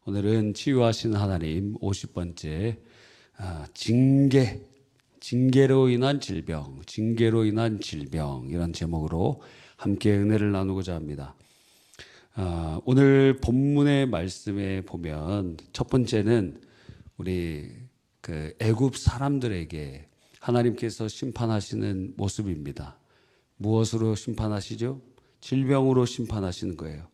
오늘은 치유하신 하나님 50번째 징계로 인한 질병, 이런 제목으로 함께 은혜를 나누고자 합니다. 오늘 본문의 말씀에 보면 첫 번째는 우리 애굽 사람들에게 하나님께서 심판하시는 모습입니다. 무엇으로 심판하시죠? 질병으로 심판하시는 거예요.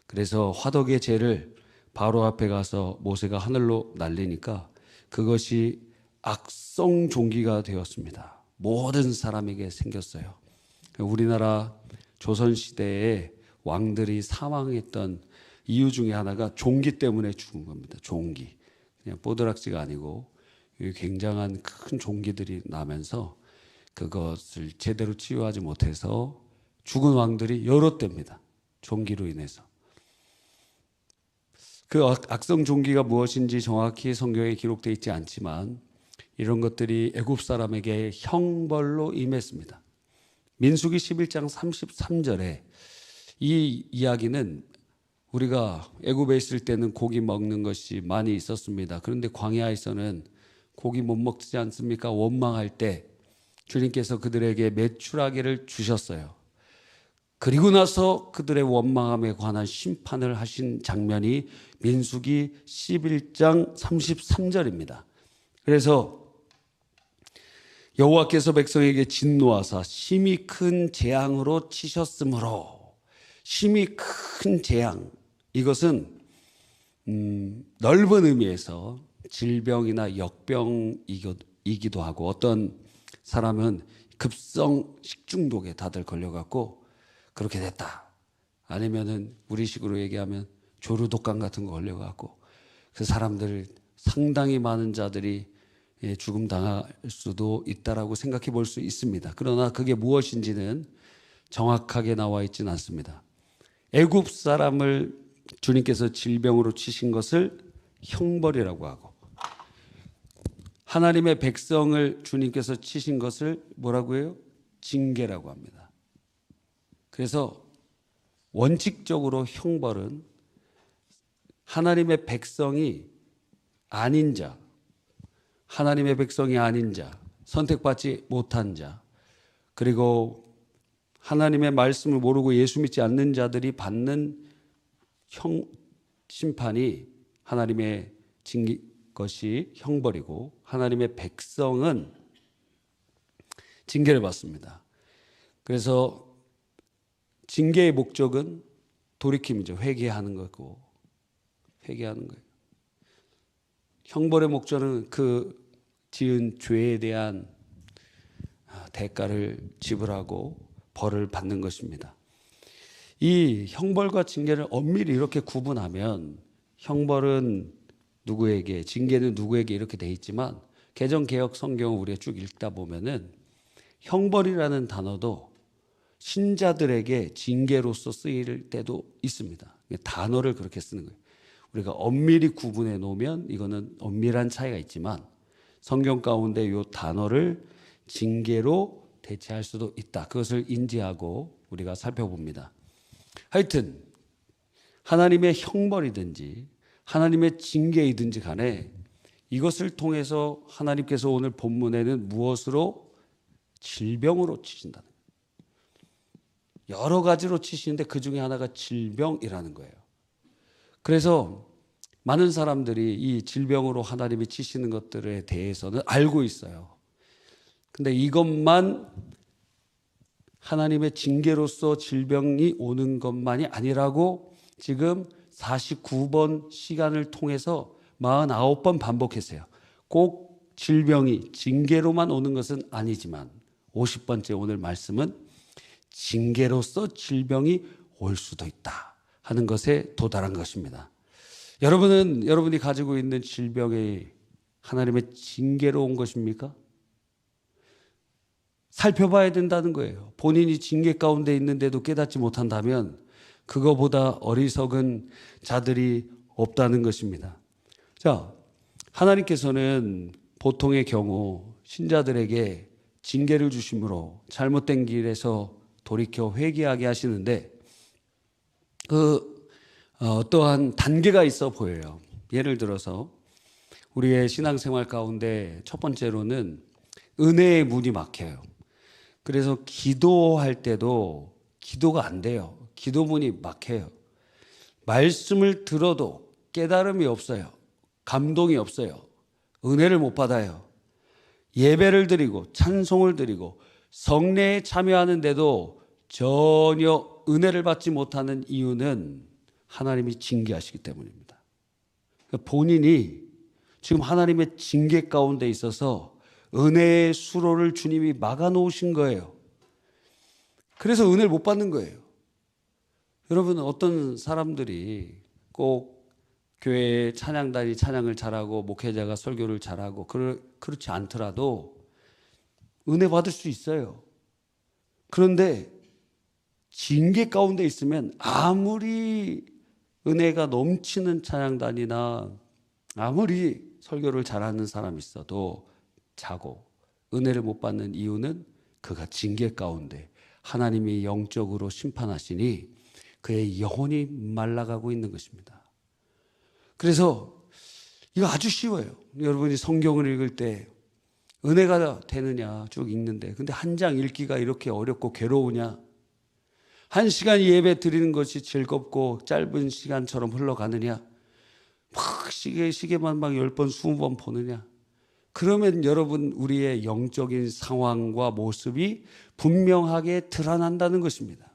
그래서 화덕의 재를 바로 앞에 가서 모세가 하늘로 날리니까 그것이 악성 종기가 되었습니다. 모든 사람에게 생겼어요. 우리나라 조선시대에 왕들이 사망했던 이유 중에 하나가 종기 때문에 죽은 겁니다. 종기. 그냥 뽀드락지가 아니고 굉장한 큰 종기들이 나면서 그것을 제대로 치유하지 못해서 죽은 왕들이 여러 때입니다. 종기로 인해서. 그 악성 종기가 무엇인지 정확히 성경에 기록되어 있지 않지만 이런 것들이 애굽 사람에게 형벌로 임했습니다. 민수기 11장 33절에 이 이야기는 우리가 애굽에 있을 때는 고기 먹는 것이 많이 있었습니다. 그런데 광야에서는 고기 못 먹지 않습니까? 원망할 때 주님께서 그들에게 메추라기를 주셨어요. 그리고 나서 그들의 원망함에 관한 심판을 하신 장면이 민수기 11장 33절입니다. 그래서 여호와께서 백성에게 진노하사 심히 큰 재앙으로 치셨으므로, 심히 큰 재앙, 이것은 넓은 의미에서 질병이나 역병이기도 하고, 어떤 사람은 급성 식중독에 다들 걸려갖고 그렇게 됐다. 아니면은 우리식으로 얘기하면 조류독감 같은 거 걸려갖고 그 사람들 상당히 많은 자들이 죽음 당할 수도 있다라고 생각해 볼 수 있습니다. 그러나 그게 무엇인지는 정확하게 나와 있지는 않습니다. 애굽 사람을 주님께서 질병으로 치신 것을 형벌이라고 하고, 하나님의 백성을 주님께서 치신 것을 뭐라고 해요? 징계라고 합니다. 그래서 원칙적으로 형벌은 하나님의 백성이 아닌 자, 선택받지 못한 자, 그리고 하나님의 말씀을 모르고 예수 믿지 않는 자들이 받는 심판이 하나님의 것이 형벌이고, 하나님의 백성은 징계를 받습니다. 그래서 징계의 목적은 돌이킴이죠. 회개하는 거고, 회개하는 거예요. 형벌의 목적은 그 지은 죄에 대한 대가를 지불하고 벌을 받는 것입니다. 이 형벌과 징계를 엄밀히 이렇게 구분하면 형벌은 누구에게, 징계는 누구에게 이렇게 돼 있지만 개정개혁 성경을 우리가 쭉 읽다 보면은 형벌이라는 단어도 신자들에게 징계로서 쓰일 때도 있습니다. 단어를 그렇게 쓰는 거예요. 우리가 엄밀히 구분해 놓으면 이거는 엄밀한 차이가 있지만 성경 가운데 이 단어를 징계로 대체할 수도 있다. 그것을 인지하고 우리가 살펴봅니다. 하여튼 하나님의 형벌이든지 하나님의 징계이든지 간에 이것을 통해서 하나님께서 오늘 본문에는 무엇으로? 질병으로 치신다는 거예요. 여러 가지로 치시는데 그 중에 하나가 질병이라는 거예요. 그래서 많은 사람들이 이 질병으로 하나님이 치시는 것들에 대해서는 알고 있어요. 근데 이것만 하나님의 징계로서 질병이 오는 것만이 아니라고 지금 49번 시간을 통해서 49번 반복했어요. 꼭 질병이 징계로만 오는 것은 아니지만 50번째 오늘 말씀은 징계로서 질병이 올 수도 있다 하는 것에 도달한 것입니다. 여러분이 가지고 있는 질병이 하나님의 징계로 온 것입니까? 살펴봐야 된다는 거예요. 본인이 징계 가운데 있는데도 깨닫지 못한다면 그거보다 어리석은 자들이 없다는 것입니다. 자, 하나님께서는 보통의 경우 신자들에게 징계를 주심으로 잘못된 길에서 돌이켜 회개하게 하시는데 어떠한 단계가 있어 보여요. 예를 들어서 우리의 신앙생활 가운데 첫 번째로는 은혜의 문이 막혀요. 그래서 기도할 때도 기도가 안 돼요. 기도문이 막혀요. 말씀을 들어도 깨달음이 없어요. 감동이 없어요. 은혜를 못 받아요. 예배를 드리고 찬송을 드리고 성례에 참여하는데도 전혀 은혜를 받지 못하는 이유는 하나님이 징계하시기 때문입니다. 본인이 지금 하나님의 징계 가운데 있어서 은혜의 수로를 주님이 막아놓으신 거예요. 그래서 은혜를 못 받는 거예요. 여러분, 어떤 사람들이 꼭 교회에 찬양단이 찬양을 잘하고 목회자가 설교를 잘하고 그렇지 않더라도 은혜 받을 수 있어요. 그런데 징계 가운데 있으면 아무리 은혜가 넘치는 찬양단이나 아무리 설교를 잘하는 사람이 있어도 자고 은혜를 못 받는 이유는 그가 징계 가운데 하나님이 영적으로 심판하시니 그의 영혼이 말라가고 있는 것입니다. 그래서 이거 아주 쉬워요. 여러분이 성경을 읽을 때 은혜가 되느냐 쭉 읽는데, 근데 한 장 읽기가 이렇게 어렵고 괴로우냐? 한 시간 예배 드리는 것이 즐겁고 짧은 시간처럼 흘러가느냐? 막 시계만 막 10번 20번 보느냐? 그러면 여러분, 우리의 영적인 상황과 모습이 분명하게 드러난다는 것입니다.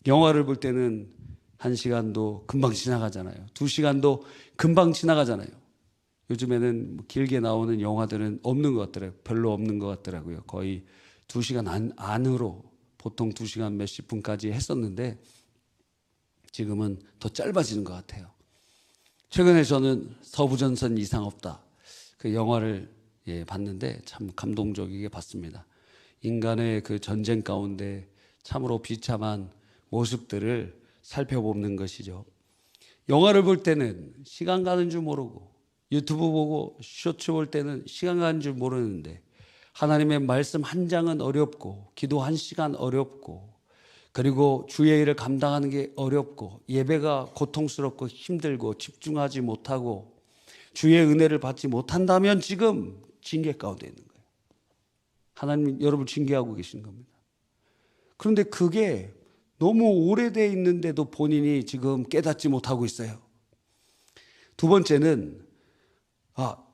영화를 볼 때는 1시간도 금방 지나가잖아요. 2시간도 금방 지나가잖아요. 요즘에는 길게 나오는 영화들은 없는 것 같더라고요. 별로 없는 것 같더라고요. 거의 2시간 안으로 보통 2시간 몇십 분까지 했었는데 지금은 더 짧아지는 것 같아요. 최근에 저는 서부전선 이상 없다, 그 영화를 봤는데 참 감동적이게 봤습니다. 인간의 그 전쟁 가운데 참으로 비참한 모습들을 살펴보는 것이죠. 영화를 볼 때는 시간 가는 줄 모르고, 유튜브 보고 쇼츠 볼 때는 시간 가는 줄 모르는데, 하나님의 말씀 한 장은 어렵고, 기도 한 시간 어렵고, 그리고 주의 일을 감당하는 게 어렵고, 예배가 고통스럽고 힘들고 집중하지 못하고 주의 은혜를 받지 못한다면 지금 징계 가운데 있는 거예요. 하나님 여러분 징계하고 계신 겁니다. 그런데 그게 너무 오래돼 있는데도 본인이 지금 깨닫지 못하고 있어요. 두 번째는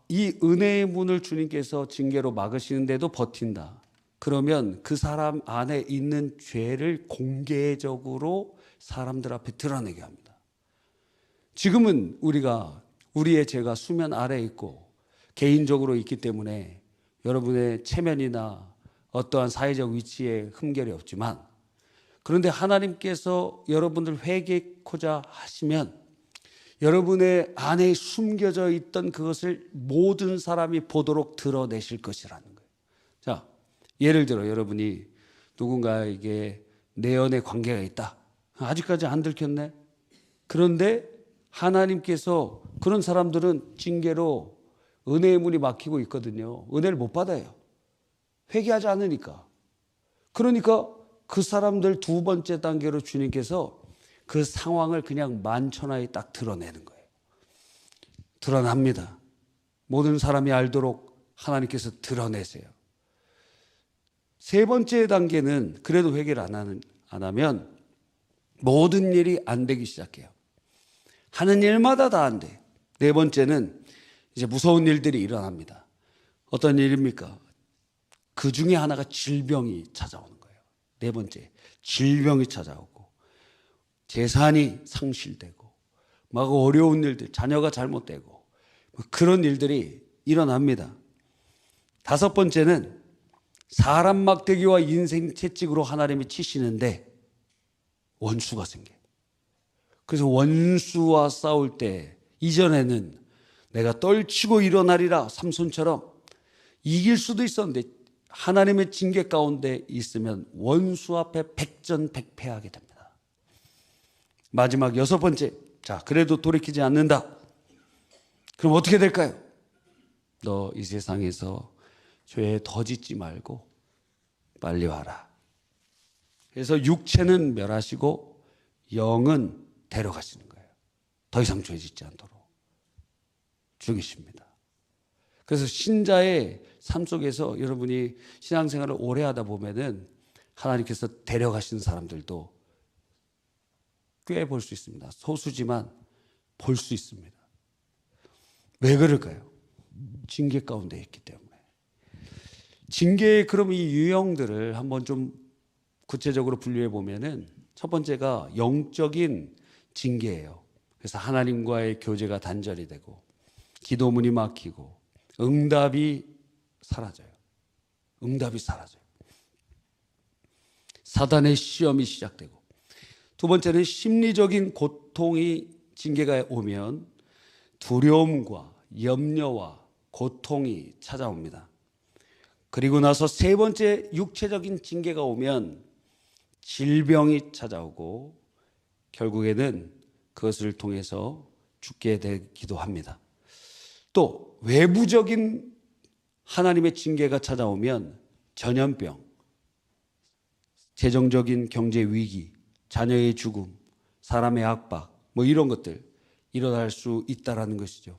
이 은혜의 문을 주님께서 징계로 막으시는데도 버틴다. 그러면 그 사람 안에 있는 죄를 공개적으로 사람들 앞에 드러내게 합니다. 지금은 우리의 죄가 수면 아래에 있고 개인적으로 있기 때문에 여러분의 체면이나 어떠한 사회적 위치에 흠결이 없지만, 그런데 하나님께서 여러분들 회개코자 하시면 여러분의 안에 숨겨져 있던 그것을 모든 사람이 보도록 드러내실 것이라는 거예요. 자, 예를 들어 여러분이 누군가에게 내연의 관계가 있다. 아직까지 안 들켰네. 그런데 하나님께서 그런 사람들은 징계로 은혜의 문이 막히고 있거든요. 은혜를 못 받아요. 회개하지 않으니까. 그러니까 그 사람들 두 번째 단계로 주님께서 그 상황을 그냥 만천하에 딱 드러내는 거예요. 드러납니다. 모든 사람이 알도록 하나님께서 드러내세요. 세 번째 단계는 그래도 회개를 안 하면 모든 일이 안 되기 시작해요. 하는 일마다 다 안 돼. 네 번째는 이제 무서운 일들이 일어납니다. 어떤 일입니까? 그 중에 하나가 질병이 찾아오는 거예요. 네 번째, 질병이 찾아오고 재산이 상실되고 막 어려운 일들, 자녀가 잘못되고 그런 일들이 일어납니다. 다섯 번째는 사람 막대기와 인생 채찍으로 하나님이 치시는데 원수가 생겨요. 그래서 원수와 싸울 때 이전에는 내가 떨치고 일어나리라 삼손처럼 이길 수도 있었는데 하나님의 징계 가운데 있으면 원수 앞에 백전백패하게 됩니다. 마지막 여섯 번째, 자, 그래도 돌이키지 않는다. 그럼 어떻게 될까요? 너 이 세상에서 죄에 더 짓지 말고 빨리 와라. 그래서 육체는 멸하시고 영은 데려가시는 거예요. 더 이상 죄 짓지 않도록. 죽이십니다. 그래서 신자의 삶 속에서 여러분이 신앙생활을 오래 하다 보면은 하나님께서 데려가신 사람들도 꽤 볼 수 있습니다. 소수지만 볼 수 있습니다. 왜 그럴까요? 징계 가운데 있기 때문에. 징계의 그럼 이 유형들을 한번 좀 구체적으로 분류해 보면은 첫 번째가 영적인 징계예요. 그래서 하나님과의 교제가 단절이 되고 기도문이 막히고 응답이 사라져요. 응답이 사라져요. 사단의 시험이 시작되고, 두 번째는 심리적인 고통이 징계가 오면 두려움과 염려와 고통이 찾아옵니다. 그리고 나서 세 번째 육체적인 징계가 오면 질병이 찾아오고 결국에는 그것을 통해서 죽게 되기도 합니다. 또 외부적인 하나님의 징계가 찾아오면 전염병, 재정적인 경제 위기, 자녀의 죽음, 사람의 압박, 이런 것들 일어날 수 있다라는 것이죠.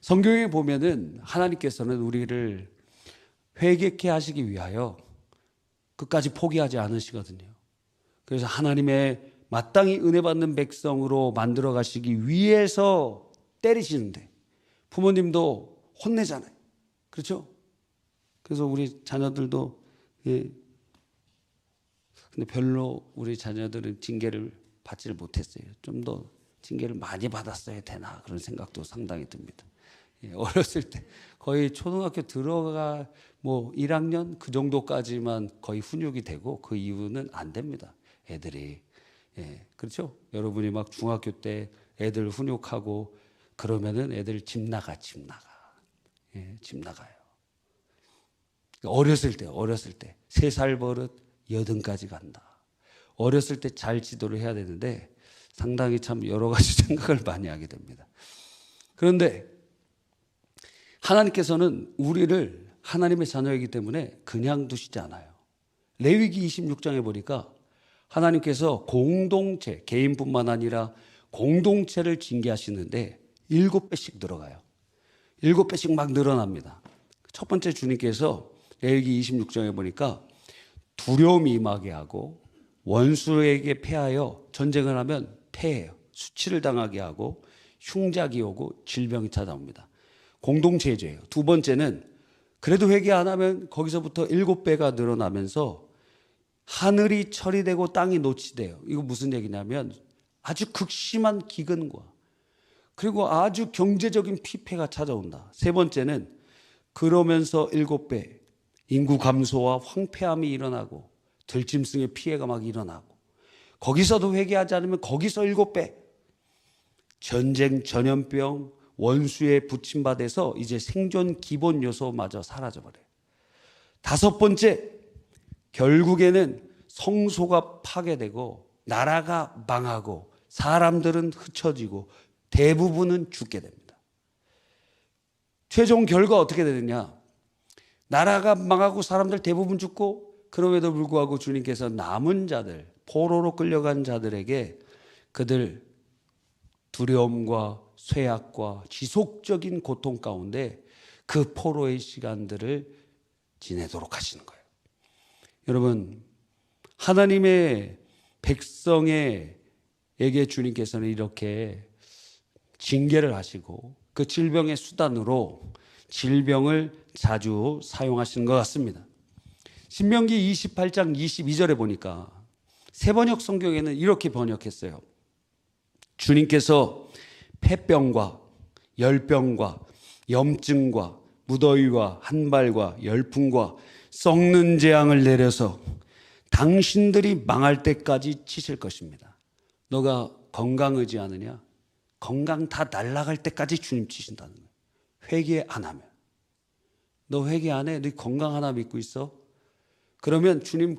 성경에 보면은 하나님께서는 우리를 회개케 하시기 위하여 끝까지 포기하지 않으시거든요. 그래서 하나님의 마땅히 은혜 받는 백성으로 만들어 가시기 위해서 때리시는데, 부모님도 혼내잖아요. 그렇죠? 그래서 우리 자녀들도, 근데 별로 우리 자녀들은 징계를 받지를 못했어요. 좀 더 징계를 많이 받았어야 되나 그런 생각도 상당히 듭니다. 어렸을 때 거의 초등학교 들어가 1학년 그 정도까지만 거의 훈육이 되고 그 이후는 안 됩니다. 애들이. 그렇죠? 여러분이 막 중학교 때 애들 훈육하고 그러면은 애들 집 나가. 집 나가요. 어렸을 때 3살 버릇 80까지 간다. 어렸을 때 잘 지도를 해야 되는데 상당히 참 여러 가지 생각을 많이 하게 됩니다. 그런데 하나님께서는 우리를 하나님의 자녀이기 때문에 그냥 두시지 않아요. 레위기 26장에 보니까 하나님께서 공동체, 개인뿐만 아니라 공동체를 징계하시는데 7배씩 늘어가요. 7배씩 막 늘어납니다. 첫 번째 주님께서 레위기 26장에 보니까 두려움이 임하게 하고 원수에게 패하여 전쟁을 하면 패해요. 수치를 당하게 하고 흉작이 오고 질병이 찾아옵니다. 공동체의 죄예요. 두 번째는 그래도 회개 안 하면 거기서부터 7배가 늘어나면서 하늘이 철이 되고 땅이 노치 돼요. 이거 무슨 얘기냐면 아주 극심한 기근과 그리고 아주 경제적인 피폐가 찾아온다. 세 번째는 그러면서 7배 인구 감소와 황폐함이 일어나고 들짐승의 피해가 막 일어나고 거기서도 회개하지 않으면 거기서 7배 전쟁, 전염병, 원수에 부침받아서 이제 생존 기본 요소마저 사라져버려요. 다섯 번째, 결국에는 성소가 파괴되고 나라가 망하고 사람들은 흩어지고 대부분은 죽게 됩니다. 최종 결과 어떻게 되느냐? 나라가 망하고 사람들 대부분 죽고 그럼에도 불구하고 주님께서 남은 자들, 포로로 끌려간 자들에게 그들 두려움과 쇠약과 지속적인 고통 가운데 그 포로의 시간들을 지내도록 하시는 거예요. 여러분, 하나님의 백성에게 주님께서는 이렇게 징계를 하시고 그 질병의 수단으로 질병을 자주 사용하시는 것 같습니다. 신명기 28장 22절에 보니까 새번역 성경에는 이렇게 번역했어요. 주님께서 폐병과 열병과 염증과 무더위와 한발과 열풍과 썩는 재앙을 내려서 당신들이 망할 때까지 치실 것입니다. 너가 건강 의지하느냐? 건강 다 날아갈 때까지 주님 치신다는 거예요. 회개 안 하면. 너 회개 안 해? 너 건강 하나 믿고 있어? 그러면 주님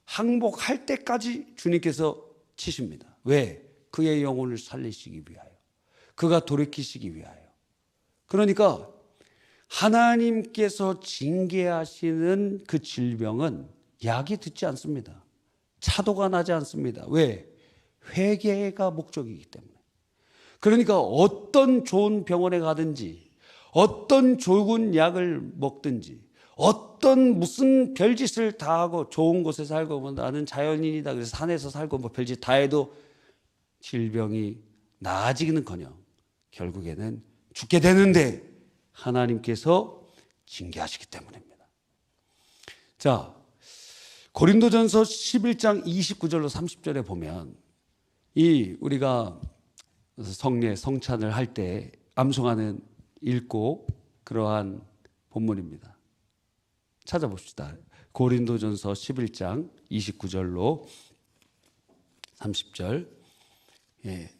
항복할 때까지 주님께서 치십니다. 왜? 그의 영혼을 살리시기 위하여. 그가 돌이키시기 위하여. 그러니까 하나님께서 징계하시는 그 질병은 약이 듣지 않습니다. 차도가 나지 않습니다. 왜? 회개가 목적이기 때문에. 그러니까 어떤 좋은 병원에 가든지, 어떤 좋은 약을 먹든지, 어떤 무슨 별짓을 다 하고 좋은 곳에 살고, 뭐 나는 자연인이다 그래서 산에서 살고 뭐 별짓 다 해도 질병이 나아지기는커녕 결국에는 죽게 되는데 하나님께서 징계하시기 때문입니다. 자, 고린도전서 11장 29절로 30절에 보면 이 우리가 성례 성찬을 할 때 암송하는 읽고 그러한 본문입니다. 찾아봅시다. 고린도전서 11장 29절로 30절. 예.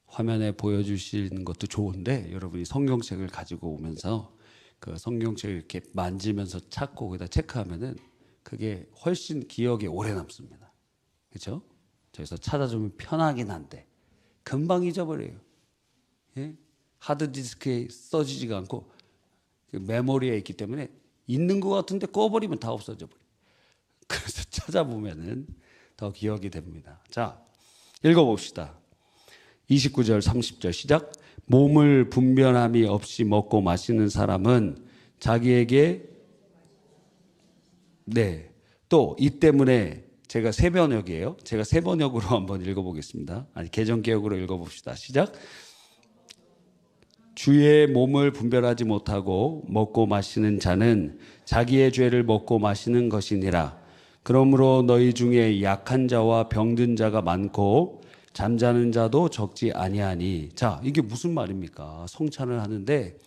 화면에 보여주시는 것도 좋은데 여러분이 성경책을 가지고 오면서 그 성경책을 이렇게 만지면서 찾고 거기다 체크하면은 그게 훨씬 기억에 오래 남습니다. 그렇죠? 저기서 찾아주면 편하긴 한데 금방 잊어버려요. 예? 하드디스크에 써지지가 않고 메모리에 있기 때문에 있는 것 같은데 꺼버리면 다 없어져 버려요. 그래서 찾아보면은 더 기억이 됩니다. 자, 읽어봅시다. 29절 30절 시작. 몸을 분별함이 없이 먹고 마시는 사람은 자기에게 또 이 때문에 제가 세 번역이에요. 제가 세 번역으로 한번 읽어보겠습니다. 개정개혁으로 읽어봅시다. 시작. 주의 몸을 분별하지 못하고 먹고 마시는 자는 자기의 죄를 먹고 마시는 것이니라. 그러므로 너희 중에 약한 자와 병든 자가 많고 잠자는 자도 적지 아니하니. 자, 이게 무슨 말입니까? 성찬을 하는데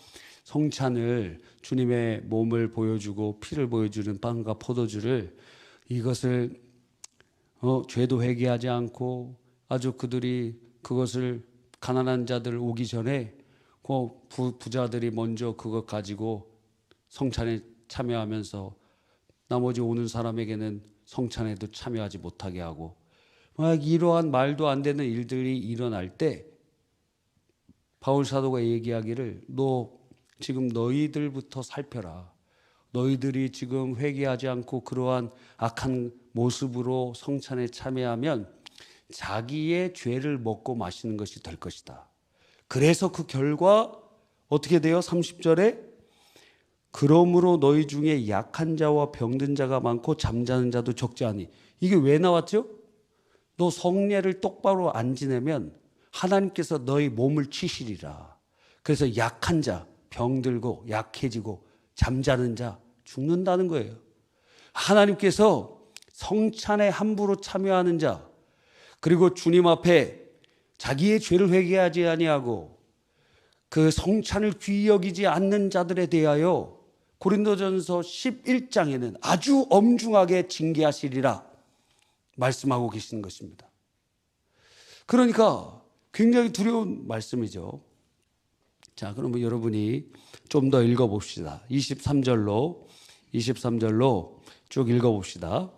성찬을 주님의 몸을 보여주고 피를 보여주는 빵과 포도주를 이것을 죄도 회개하지 않고 아주 그들이 그것을 가난한 자들 오기 전에 그 부자들이 먼저 그것 가지고 성찬에 참여하면서 나머지 오는 사람에게는 성찬에도 참여하지 못하게 하고 막 이러한 말도 안 되는 일들이 일어날 때 바울 사도가 얘기하기를 너 지금 너희들부터 살펴라. 너희들이 지금 회개하지 않고 그러한 악한 모습으로 성찬에 참여하면 자기의 죄를 먹고 마시는 것이 될 것이다. 그래서 그 결과 어떻게 돼요? 30절에 그러므로 너희 중에 약한 자와 병든 자가 많고 잠자는 자도 적지 않니. 이게 왜 나왔죠? 너 성례를 똑바로 안 지내면 하나님께서 너희 몸을 치시리라. 그래서 약한 자, 병들고 약해지고 잠자는 자 죽는다는 거예요. 하나님께서 성찬에 함부로 참여하는 자, 그리고 주님 앞에 자기의 죄를 회개하지 아니하고 그 성찬을 귀히 여기지 않는 자들에 대하여 고린도전서 11장에는 아주 엄중하게 징계하시리라 말씀하고 계시는 것입니다. 그러니까 굉장히 두려운 말씀이죠. 자, 그러면 여러분이 좀 더 읽어봅시다. 23절로 쭉 읽어봅시다.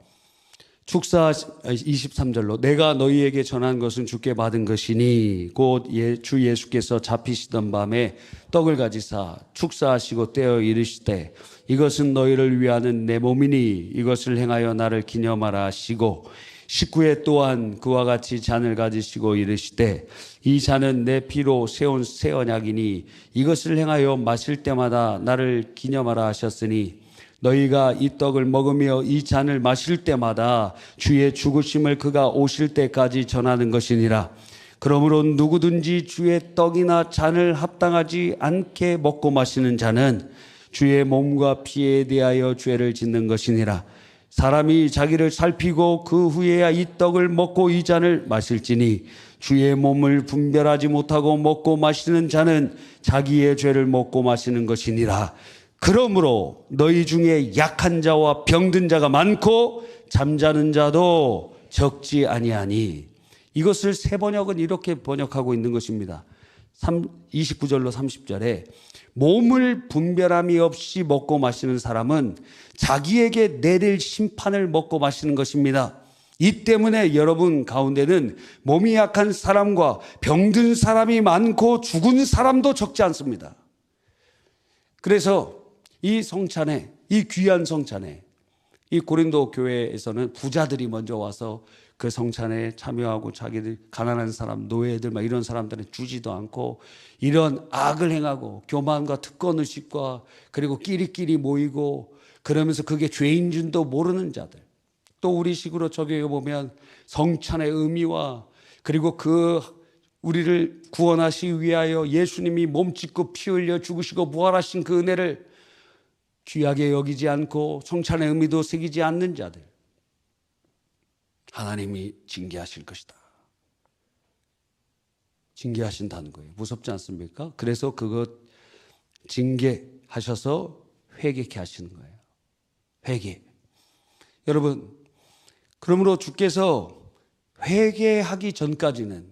23절로 내가 너희에게 전한 것은 주께 받은 것이니 곧 주 예수께서 잡히시던 밤에 떡을 가지사 축사하시고 떼어 이르시되 이것은 너희를 위하는 내 몸이니 이것을 행하여 나를 기념하라 하시고 19회 또한 그와 같이 잔을 가지시고 이르시되 이 잔은 내 피로 세운 새 언약이니 이것을 행하여 마실 때마다 나를 기념하라 하셨으니 너희가 이 떡을 먹으며 이 잔을 마실 때마다 주의 죽으심을 그가 오실 때까지 전하는 것이니라. 그러므로 누구든지 주의 떡이나 잔을 합당하지 않게 먹고 마시는 자는 주의 몸과 피에 대하여 죄를 짓는 것이니라. 사람이 자기를 살피고 그 후에야 이 떡을 먹고 이 잔을 마실지니 주의 몸을 분별하지 못하고 먹고 마시는 자는 자기의 죄를 먹고 마시는 것이니라. 그러므로 너희 중에 약한 자와 병든 자가 많고 잠자는 자도 적지 아니하니. 이것을 세 번역은 이렇게 번역하고 있는 것입니다. 29절로 30절에 몸을 분별함이 없이 먹고 마시는 사람은 자기에게 내릴 심판을 먹고 마시는 것입니다. 이 때문에 여러분 가운데는 몸이 약한 사람과 병든 사람이 많고 죽은 사람도 적지 않습니다. 그래서 이 성찬에, 이 귀한 성찬에 이 고린도 교회에서는 부자들이 먼저 와서 그 성찬에 참여하고 자기들 가난한 사람, 노예들 막 이런 사람들은 주지도 않고 이런 악을 행하고 교만과 특권의식과 그리고 끼리끼리 모이고 그러면서 그게 죄인 줄도 모르는 자들, 또 우리 식으로 적용해 보면 성찬의 의미와 그리고 그 우리를 구원하시기 위하여 예수님이 몸 찢고 피 흘려 죽으시고 부활하신 그 은혜를 귀하게 여기지 않고 성찬의 의미도 새기지 않는 자들, 하나님이 징계하실 것이다. 징계하신다는 거예요. 무섭지 않습니까? 그래서 그것 징계하셔서 회개케 하시는 거예요. 회개. 여러분, 그러므로 주께서 회개하기 전까지는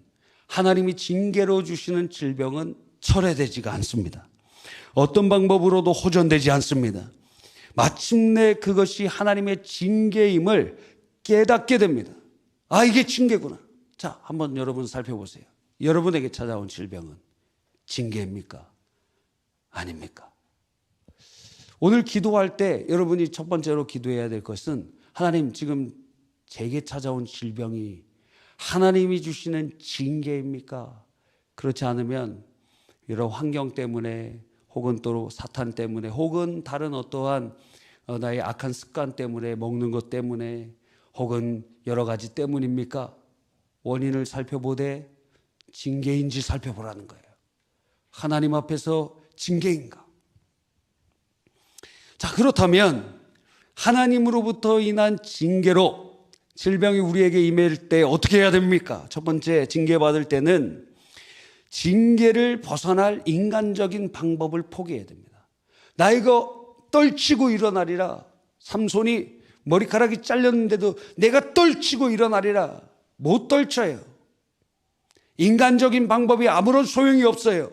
하나님이 징계로 주시는 질병은 철회되지가 않습니다. 어떤 방법으로도 호전되지 않습니다. 마침내 그것이 하나님의 징계임을 깨닫게 됩니다. 아, 이게 징계구나. 자, 한번 여러분 살펴보세요. 여러분에게 찾아온 질병은 징계입니까? 아닙니까? 오늘 기도할 때 여러분이 첫 번째로 기도해야 될 것은 하나님, 지금 제게 찾아온 질병이 하나님이 주시는 징계입니까? 그렇지 않으면 여러 환경 때문에 혹은 또 사탄 때문에 혹은 다른 어떠한 나의 악한 습관 때문에, 먹는 것 때문에 혹은 여러 가지 때문입니까? 원인을 살펴보되 징계인지 살펴보라는 거예요. 하나님 앞에서 징계인가? 자, 그렇다면 하나님으로부터 인한 징계로 질병이 우리에게 임할 때 어떻게 해야 됩니까? 첫 번째, 징계받을 때는 징계를 벗어날 인간적인 방법을 포기해야 됩니다. 나 이거 떨치고 일어나리라. 삼손이 머리카락이 잘렸는데도 내가 떨치고 일어나리라. 못 떨쳐요. 인간적인 방법이 아무런 소용이 없어요.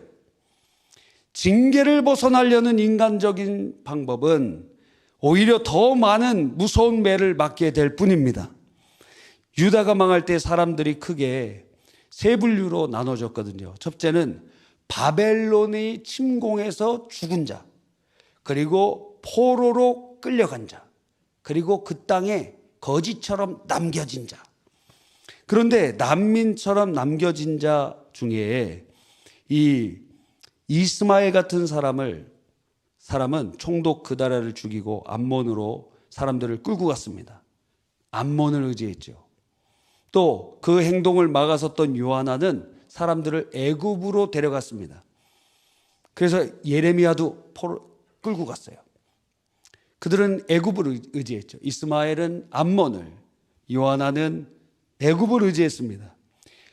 징계를 벗어나려는 인간적인 방법은 오히려 더 많은 무서운 매를 맞게 될 뿐입니다. 유다가 망할 때 사람들이 크게 세 분류로 나눠졌거든요. 첫째는 바벨론의 침공해서 죽은 자, 그리고 포로로 끌려간 자, 그리고 그 땅에 거지처럼 남겨진 자. 그런데 난민처럼 남겨진 자 중에 이 이스마엘 같은 사람은 총독 그다라를 죽이고 암몬으로 사람들을 끌고 갔습니다. 암몬을 의지했죠. 또 그 행동을 막아섰던 요하나는 사람들을 애굽으로 데려갔습니다. 그래서 예레미야도 끌고 갔어요. 그들은 애굽을 의지했죠. 이스마엘은 암몬을, 요하나는 애굽을 의지했습니다.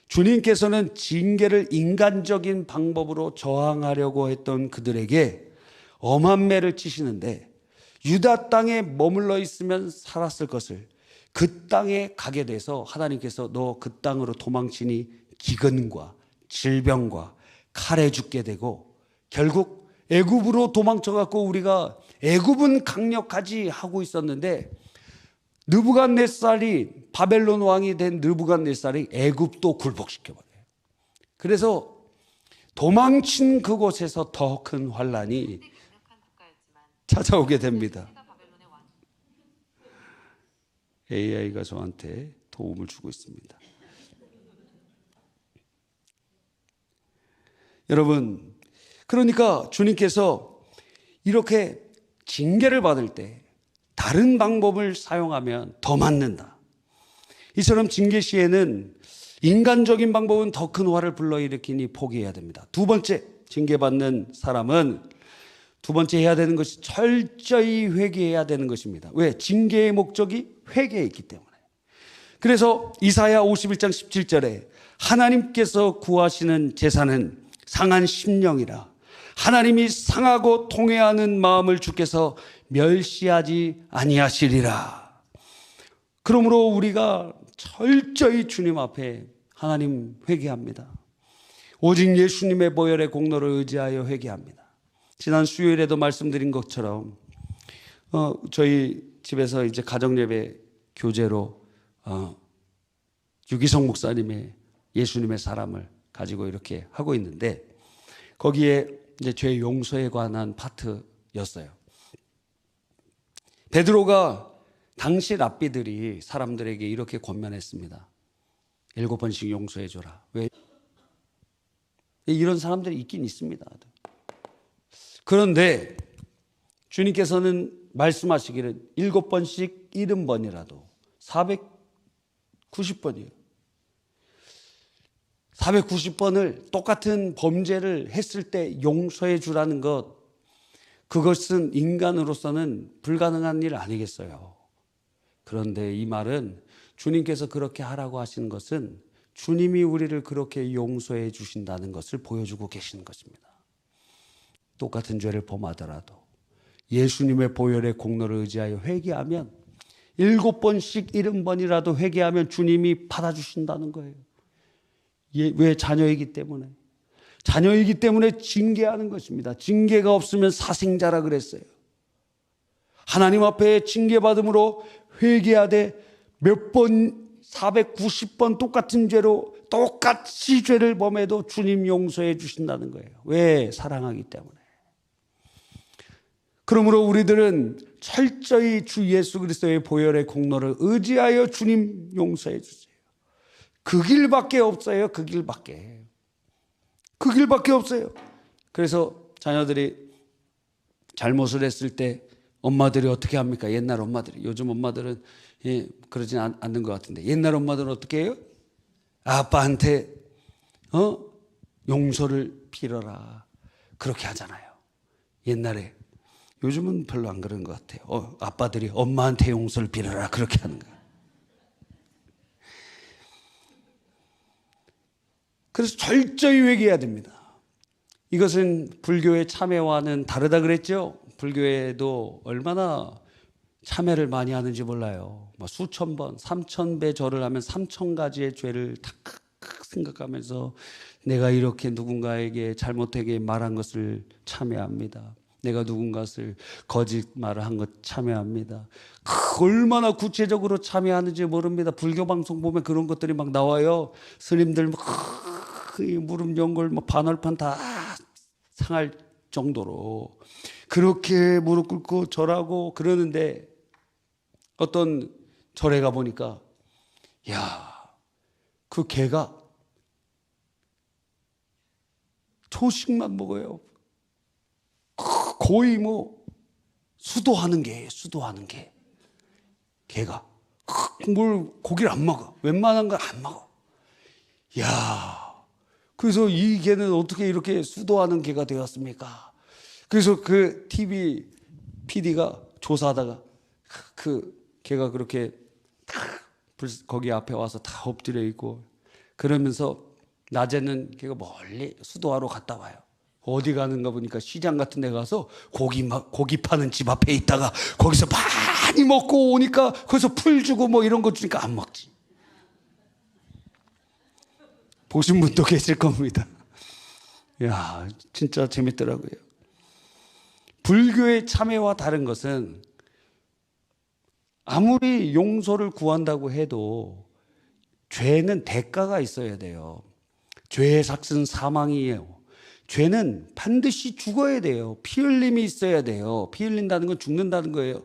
주님께서는 징계를 인간적인 방법으로 저항하려고 했던 그들에게 엄한 매를 치시는데, 유다 땅에 머물러 있으면 살았을 것을 그 땅에 가게 돼서 하나님께서 너 그 땅으로 도망치니 기근과 질병과 칼에 죽게 되고, 결국 애굽으로 도망쳐갖고 우리가 애굽은 강력하지 하고 있었는데 느부갓네살이, 바벨론 왕이 된 느부갓네살이 애굽도 굴복시켜버려요. 그래서 도망친 그곳에서 더 큰 환란이 찾아오게 됩니다. AI가 저한테 도움을 주고 있습니다. 여러분, 그러니까 주님께서 이렇게 징계를 받을 때 다른 방법을 사용하면 더 맞는다. 이처럼 징계 시에는 인간적인 방법은 더 큰 화를 불러일으키니 포기해야 됩니다. 두 번째, 징계받는 사람은 두 번째 해야 되는 것이 철저히 회개해야 되는 것입니다. 왜? 징계의 목적이 회개에 있기 때문에. 그래서 이사야 51장 17절에 하나님께서 구하시는 제사는 상한 심령이라, 하나님이 상하고 통회하는 마음을 주께서 멸시하지 아니하시리라. 그러므로 우리가 철저히 주님 앞에 하나님 회개합니다. 오직 예수님의 보혈의 공로를 의지하여 회개합니다. 지난 수요일에도 말씀드린 것처럼 저희 집에서 이제 가정예배 교재로 유기성 목사님의 예수님의 사람을 가지고 이렇게 하고 있는데, 거기에 이제 죄 용서에 관한 파트였어요. 베드로가 당시 랍비들이 사람들에게 이렇게 권면했습니다. 7번씩 용서해 줘라. 왜? 이런 사람들이 있긴 있습니다. 그런데 주님께서는 말씀하시기를 7번씩 70번이라도 490번이에요. 490번을 똑같은 범죄를 했을 때 용서해 주라는 것, 그것은 인간으로서는 불가능한 일 아니겠어요. 그런데 이 말은 주님께서 그렇게 하라고 하시는 것은 주님이 우리를 그렇게 용서해 주신다는 것을 보여주고 계시는 것입니다. 똑같은 죄를 범하더라도 예수님의 보혈의 공로를 의지하여 회개하면 7번씩 70번이라도 회개하면 주님이 받아주신다는 거예요. 왜? 자녀이기 때문에. 자녀이기 때문에 징계하는 것입니다. 징계가 없으면 사생자라 그랬어요. 하나님 앞에 징계받음으로 회개하되 몇 번, 490번 똑같은 죄로 똑같이 죄를 범해도 주님 용서해 주신다는 거예요. 왜? 사랑하기 때문에. 그러므로 우리들은 철저히 주 예수 그리스도의 보혈의 공로를 의지하여 주님 용서해 주세요. 그 길밖에 없어요. 그 길밖에. 그 길밖에 없어요. 그래서 자녀들이 잘못을 했을 때 엄마들이 어떻게 합니까? 옛날 엄마들이. 요즘 엄마들은 그러진 않는 것 같은데, 옛날 엄마들은 어떻게 해요? 아빠한테 용서를 빌어라, 그렇게 하잖아요. 옛날에. 요즘은 별로 안 그런 것 같아요. 아빠들이 엄마한테 용서를 빌어라, 그렇게 하는 거예요. 그래서 철저히 회개해야 됩니다. 이것은 불교의 참회와는 다르다 그랬죠. 불교에도 얼마나 참회를 많이 하는지 몰라요. 수천 번, 3000배 절을 하면 3000가지의 죄를 다 생각하면서 내가 이렇게 누군가에게 잘못되게 말한 것을 참회합니다. 내가 누군가를 거짓말을 한 것 참회합니다. 얼마나 구체적으로 참회하는지 모릅니다. 불교 방송 보면 그런 것들이 막 나와요. 스님들 무릎 연골 반월판 다 상할 정도로 그렇게 무릎 꿇고 절하고 그러는데, 어떤 절에 가 보니까 그 개가 초식만 먹어요. 거의 수도하는 개예요. 수도하는 개. 개가 뭘 고기를 안 먹어. 웬만한 걸 안 먹어. 그래서 이 개는 어떻게 이렇게 수도하는 개가 되었습니까? 그래서 그 TV PD가 조사하다가 그 개가 그렇게 거기 앞에 와서 다 엎드려 있고 그러면서 낮에는 걔가 멀리 수도하러 갔다 와요. 어디 가는가 보니까 시장 같은 데 가서 고기 파는 집 앞에 있다가 거기서 많이 먹고 오니까 거기서 풀 주고 이런 거 주니까 안 먹지. 보신 분도 계실 겁니다. 진짜 재밌더라고요. 불교의 참회와 다른 것은 아무리 용서를 구한다고 해도 죄는 대가가 있어야 돼요. 죄의 삭은 사망이에요. 죄는 반드시 죽어야 돼요. 피 흘림이 있어야 돼요. 피 흘린다는 건 죽는다는 거예요.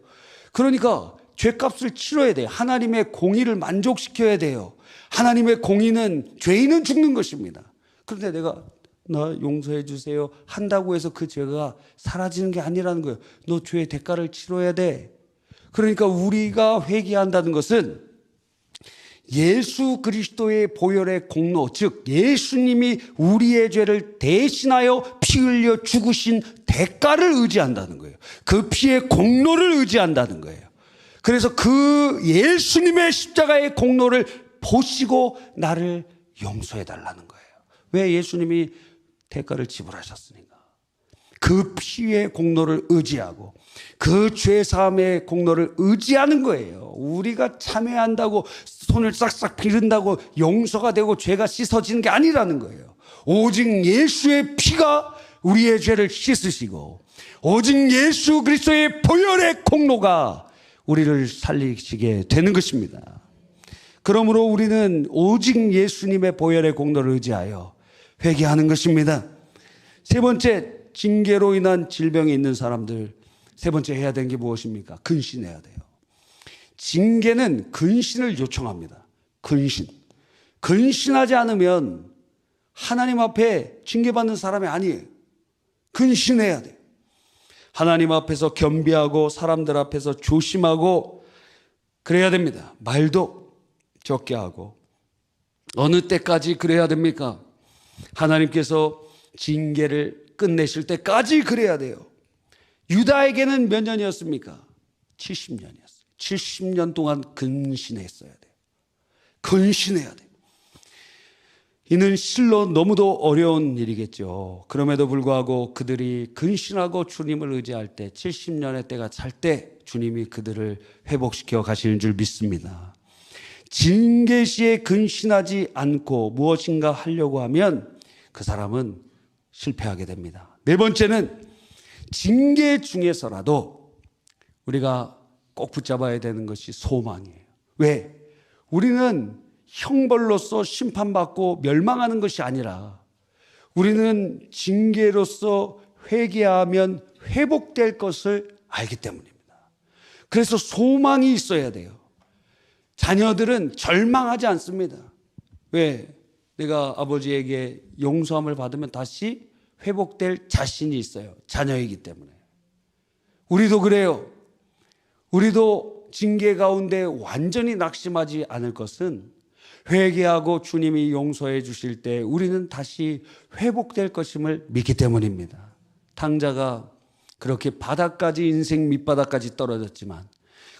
그러니까 죄값을 치러야 돼요. 하나님의 공의를 만족시켜야 돼요. 하나님의 공의는 죄인은 죽는 것입니다. 그런데 내가 나 용서해 주세요 한다고 해서 그 죄가 사라지는 게 아니라는 거예요. 너 죄의 대가를 치러야 돼. 그러니까 우리가 회개한다는 것은 예수 그리스도의 보혈의 공로, 즉 예수님이 우리의 죄를 대신하여 피 흘려 죽으신 대가를 의지한다는 거예요. 그 피의 공로를 의지한다는 거예요. 그래서 그 예수님의 십자가의 공로를 보시고 나를 용서해 달라는 거예요. 왜? 예수님이 대가를 지불하셨으니까. 그 피의 공로를 의지하고 그 죄사함의 공로를 의지하는 거예요. 우리가 참회한다고 손을 싹싹 비른다고 용서가 되고 죄가 씻어지는 게 아니라는 거예요. 오직 예수의 피가 우리의 죄를 씻으시고 오직 예수 그리스도의 보혈의 공로가 우리를 살리시게 되는 것입니다. 그러므로 우리는 오직 예수님의 보혈의 공로를 의지하여 회개하는 것입니다. 세 번째, 징계로 인한 질병이 있는 사람들, 세 번째 해야 되는 게 무엇입니까? 근신해야 돼요. 징계는 근신을 요청합니다. 근신하지 않으면 하나님 앞에 징계받는 사람이 아니에요. 근신해야 돼요. 하나님 앞에서 겸비하고 사람들 앞에서 조심하고 그래야 됩니다. 말도 적게 하고. 어느 때까지 그래야 됩니까? 하나님께서 징계를 끝내실 때까지 그래야 돼요. 유다에게는 몇 년이었습니까? 70년이었어요. 70년 동안 근신했어야 돼요. 근신해야 돼요. 이는 실로 너무도 어려운 일이겠죠. 그럼에도 불구하고 그들이 근신하고 주님을 의지할 때 70년의 때가 찰 때 주님이 그들을 회복시켜 가시는 줄 믿습니다. 징계 시에 근신하지 않고 무엇인가 하려고 하면 그 사람은 실패하게 됩니다. 네 번째는 징계 중에서라도 우리가 꼭 붙잡아야 되는 것이 소망이에요. 왜? 우리는 형벌로서 심판받고 멸망하는 것이 아니라 우리는 징계로서 회개하면 회복될 것을 알기 때문입니다. 그래서 소망이 있어야 돼요. 자녀들은 절망하지 않습니다. 왜? 내가 아버지에게 용서함을 받으면 다시 회복될 자신이 있어요. 자녀이기 때문에. 우리도 그래요. 우리도 징계 가운데 완전히 낙심하지 않을 것은 회개하고 주님이 용서해 주실 때 우리는 다시 회복될 것임을 믿기 때문입니다. 탕자가 그렇게 바닥까지, 인생 밑바닥까지 떨어졌지만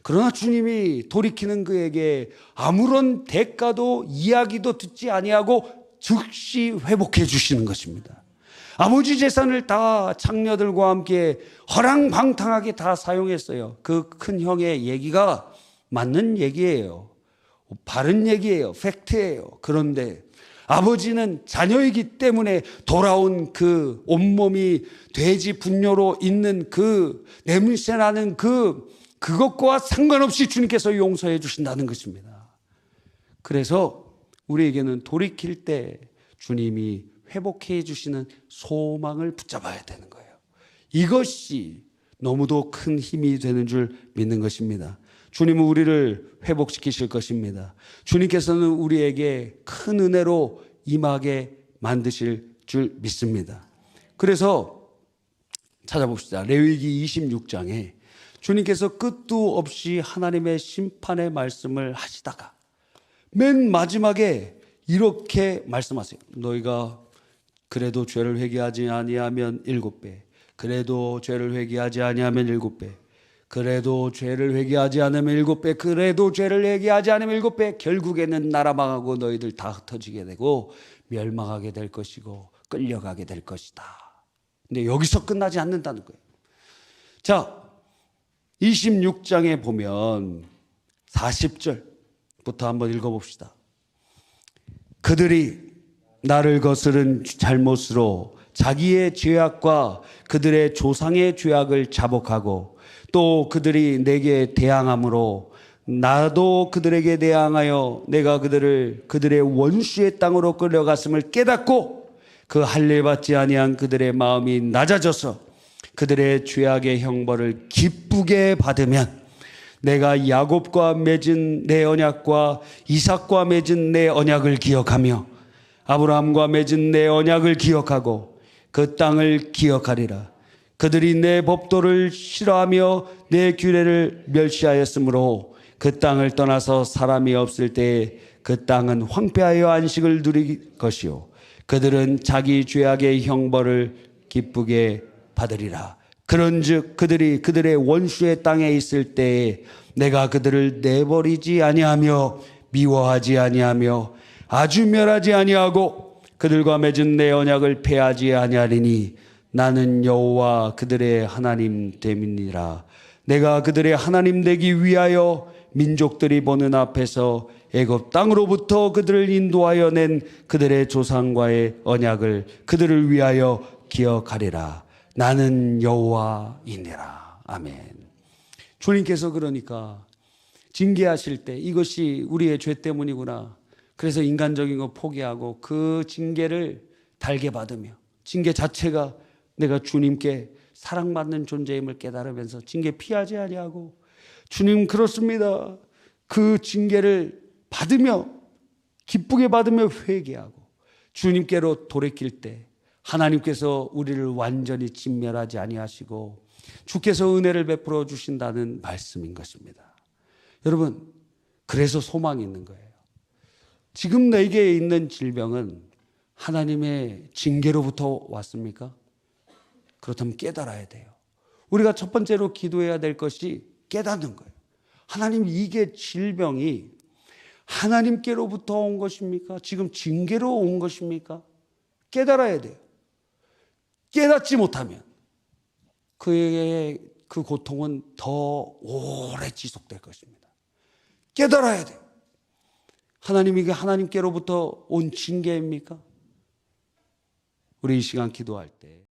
그러나 주님이 돌이키는 그에게 아무런 대가도 이야기도 듣지 아니하고 즉시 회복해 주시는 것입니다. 아버지 재산을 다 장녀들과 함께 허랑방탕하게 다 사용했어요. 그 큰 형의 얘기가 맞는 얘기예요. 바른 얘기예요. 팩트예요. 그런데 아버지는 자녀이기 때문에 돌아온 그 온몸이 돼지 분뇨로 있는 그 냄새나는 그것과 상관없이 주님께서 용서해 주신다는 것입니다. 그래서 우리에게는 돌이킬 때 주님이 회복해 주시는 소망을 붙잡아야 되는 거예요. 이것이 너무도 큰 힘이 되는 줄 믿는 것입니다. 주님은 우리를 회복시키실 것입니다. 주님께서는 우리에게 큰 은혜로 임하게 만드실 줄 믿습니다. 그래서 찾아봅시다. 레위기 26장에 주님께서 끝도 없이 하나님의 심판의 말씀을 하시다가 맨 마지막에 이렇게 말씀하세요. 너희가 그래도 죄를 회개하지 아니하면 7배, 그래도 죄를 회개하지 아니하면 7배, 그래도 죄를 회개하지 않으면 7배, 그래도 죄를 회개하지 않으면 7배, 결국에는 나라 망하고 너희들 다 흩어지게 되고 멸망하게 될 것이고 끌려가게 될 것이다. 근데 여기서 끝나지 않는다는 거예요. 자, 26장에 보면 40절부터 한번 읽어봅시다. 그들이 나를 거스른 잘못으로 자기의 죄악과 그들의 조상의 죄악을 자복하고 또 그들이 내게 대항함으로 나도 그들에게 대항하여 내가 그들의 원수의 땅으로 끌려갔음을 깨닫고 그 할례 받지 아니한 그들의 마음이 낮아져서 그들의 죄악의 형벌을 기쁘게 받으면 내가 야곱과 맺은 내 언약과 이삭과 맺은 내 언약을 기억하며 아브라함과 맺은 내 언약을 기억하고 그 땅을 기억하리라. 그들이 내 법도를 싫어하며 내 규례를 멸시하였으므로 그 땅을 떠나서 사람이 없을 때에 그 땅은 황폐하여 안식을 누릴 것이요 그들은 자기 죄악의 형벌을 기쁘게 받으리라. 그런즉 그들이 그들의 원수의 땅에 있을 때에 내가 그들을 내버리지 아니하며 미워하지 아니하며 아주 멸하지 아니하고 그들과 맺은 내 언약을 폐하지 아니하리니 나는 여호와 그들의 하나님 됨이니라. 내가 그들의 하나님 되기 위하여 민족들이 보는 앞에서 애굽 땅으로부터 그들을 인도하여 낸 그들의 조상과의 언약을 그들을 위하여 기억하리라. 나는 여호와이니라. 아멘. 주님께서 그러니까 징계하실 때 이것이 우리의 죄 때문이구나. 그래서 인간적인 거 포기하고 그 징계를 달게 받으며 징계 자체가 내가 주님께 사랑받는 존재임을 깨달으면서 징계 피하지 아니하고 주님 그렇습니다. 그 징계를 받으며 기쁘게 받으며 회개하고 주님께로 돌이킬 때 하나님께서 우리를 완전히 진멸하지 아니하시고 주께서 은혜를 베풀어 주신다는 말씀인 것입니다. 여러분, 그래서 소망이 있는 거예요. 지금 내게 있는 질병은 하나님의 징계로부터 왔습니까? 그렇다면 깨달아야 돼요. 우리가 첫 번째로 기도해야 될 것이 깨닫는 거예요. 하나님, 이게 질병이 하나님께로부터 온 것입니까? 지금 징계로 온 것입니까? 깨달아야 돼요. 깨닫지 못하면 그에게 그 고통은 더 오래 지속될 것입니다. 깨달아야 돼요. 하나님, 이게 하나님께로부터 온 징계입니까? 우리 이 시간 기도할 때